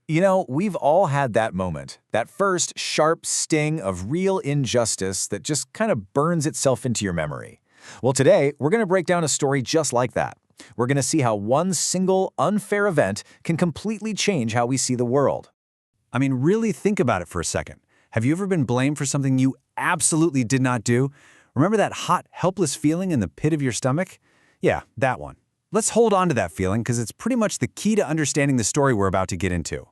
You know, we've all had that moment, that first sharp sting of real injustice that just kind of burns itself into your memory. Well, today, we're going to break down a story just like that. We're going to see how one single unfair event can completely change how we see the world. I mean, really think about it for a second. Have you ever been blamed for something you absolutely did not do? Remember that hot, helpless feeling in the pit of your stomach? Yeah, that one. Let's hold on to that feeling because it's pretty much the key to understanding the story we're about to get into.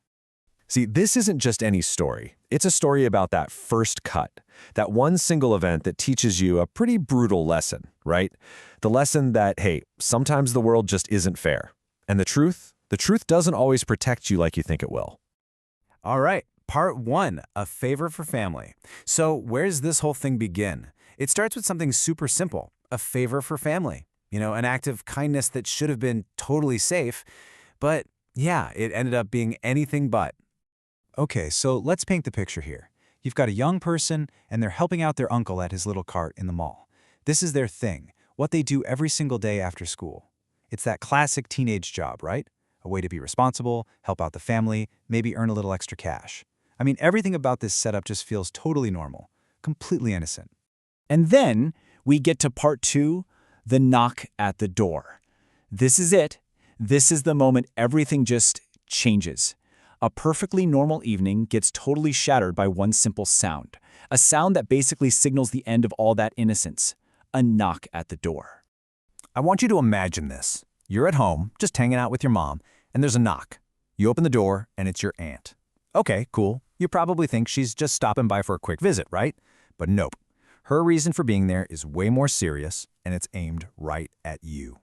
See, this isn't just any story. It's a story about that first cut, that one single event that teaches you a pretty brutal lesson, right? The lesson that, hey, sometimes the world just isn't fair. And the truth doesn't always protect you like you think it will. All right, part one, a favor for family. So where does this whole thing begin? It starts with something super simple, a favor for family. You know, an act of kindness that should have been totally safe, but yeah, it ended up being anything but. Okay, so let's paint the picture here. You've got a young person, and they're helping out their uncle at his little cart in the mall. This is their thing, what they do every single day after school. It's that classic teenage job, right? A way to be responsible, help out the family, maybe earn a little extra cash. I mean, everything about this setup just feels totally normal, completely innocent. And then we get to part two, the knock at the door. This is it. This is the moment everything just changes. A perfectly normal evening gets totally shattered by one simple sound. A sound that basically signals the end of all that innocence. A knock at the door. I want you to imagine this. You're at home, just hanging out with your mom, and there's a knock. You open the door, and it's your aunt. Okay, cool. You probably think she's just stopping by for a quick visit, right? But nope. Her reason for being there is way more serious, and it's aimed right at you.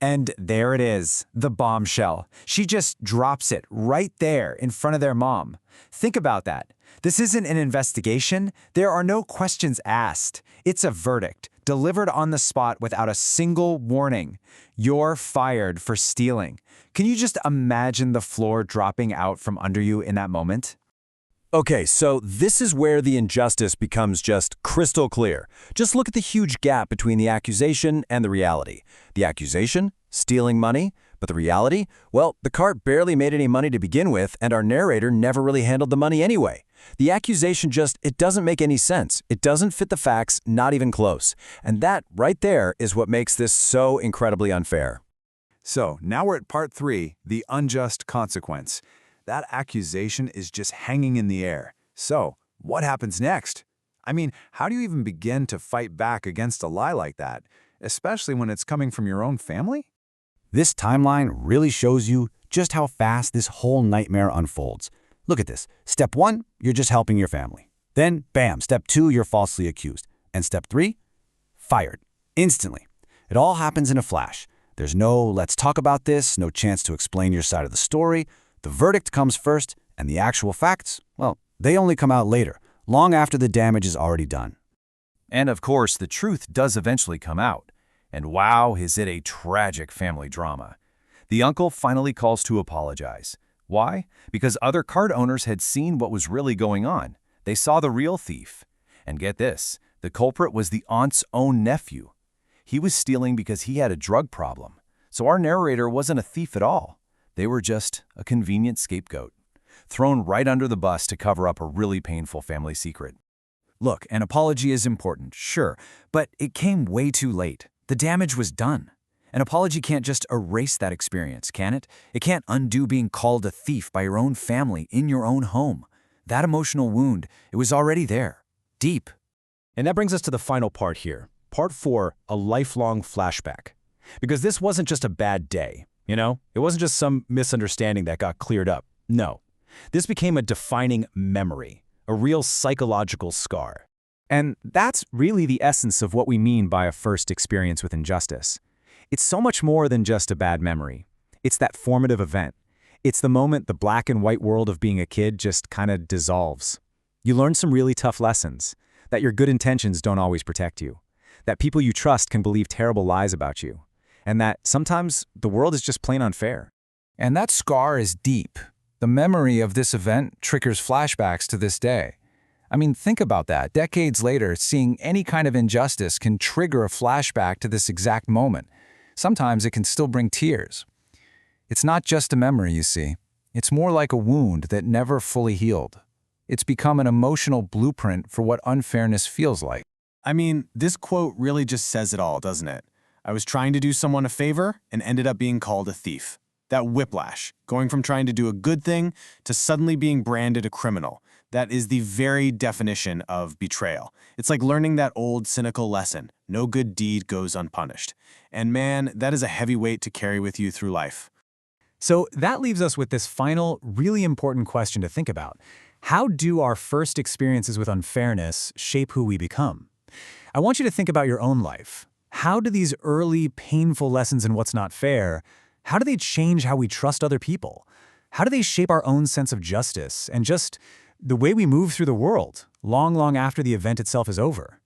And there it is, the bombshell. She just drops it right there in front of their mom. Think about that. This isn't an investigation. There are no questions asked. It's a verdict, delivered on the spot without a single warning. You're fired for stealing. Can you just imagine the floor dropping out from under you in that moment? Okay, so this is where the injustice becomes just crystal clear. Just look at the huge gap between the accusation and the reality. The accusation? Stealing money. But the reality? Well, the cart barely made any money to begin with, and our narrator never really handled the money anyway. The accusation it doesn't make any sense. It doesn't fit the facts, not even close. And that, right there, is what makes this so incredibly unfair. So, now we're at part three, the unjust consequence. That accusation is just hanging in the air. So, what happens next? I mean, how do you even begin to fight back against a lie like that, especially when it's coming from your own family? This timeline really shows you just how fast this whole nightmare unfolds. Look at this. Step 1, you're just helping your family. Then, bam, step 2, you're falsely accused. And step 3, fired. Instantly. It all happens in a flash. There's no let's talk about this, no chance to explain your side of the story. The verdict comes first, and the actual facts, well, they only come out later, long after the damage is already done. And of course, the truth does eventually come out. And wow, is it a tragic family drama. The uncle finally calls to apologize. Why? Because other cart owners had seen what was really going on. They saw the real thief. And get this, the culprit was the aunt's own nephew. He was stealing because he had a drug problem. So our narrator wasn't a thief at all. They were just a convenient scapegoat, thrown right under the bus to cover up a really painful family secret. Look, an apology is important, sure, but it came way too late. The damage was done. An apology can't just erase that experience, can it? It can't undo being called a thief by your own family in your own home. That emotional wound, it was already there, deep. And that brings us to the final part here. Part 4, a lifelong flashback. Because this wasn't just a bad day, you know? It wasn't just some misunderstanding that got cleared up. No. This became a defining memory, a real psychological scar. And that's really the essence of what we mean by a first experience with injustice. It's so much more than just a bad memory. It's that formative event. It's the moment the black and white world of being a kid just kind of dissolves. You learn some really tough lessons, that your good intentions don't always protect you, that people you trust can believe terrible lies about you, and that sometimes the world is just plain unfair. And that scar is deep. The memory of this event triggers flashbacks to this day. I mean, think about that. Decades later, seeing any kind of injustice can trigger a flashback to this exact moment. Sometimes it can still bring tears. It's not just a memory, you see. It's more like a wound that never fully healed. It's become an emotional blueprint for what unfairness feels like. I mean, this quote really just says it all, doesn't it? I was trying to do someone a favor and ended up being called a thief. That whiplash, going from trying to do a good thing to suddenly being branded a criminal, that is the very definition of betrayal. It's like learning that old cynical lesson, no good deed goes unpunished. And man, that is a heavy weight to carry with you through life. So that leaves us with this final, really important question to think about. How do our first experiences with unfairness shape who we become? I want you to think about your own life. How do these early, painful lessons in what's not fair, how do they change how we trust other people? How do they shape our own sense of justice and just the way we move through the world, long after the event itself is over?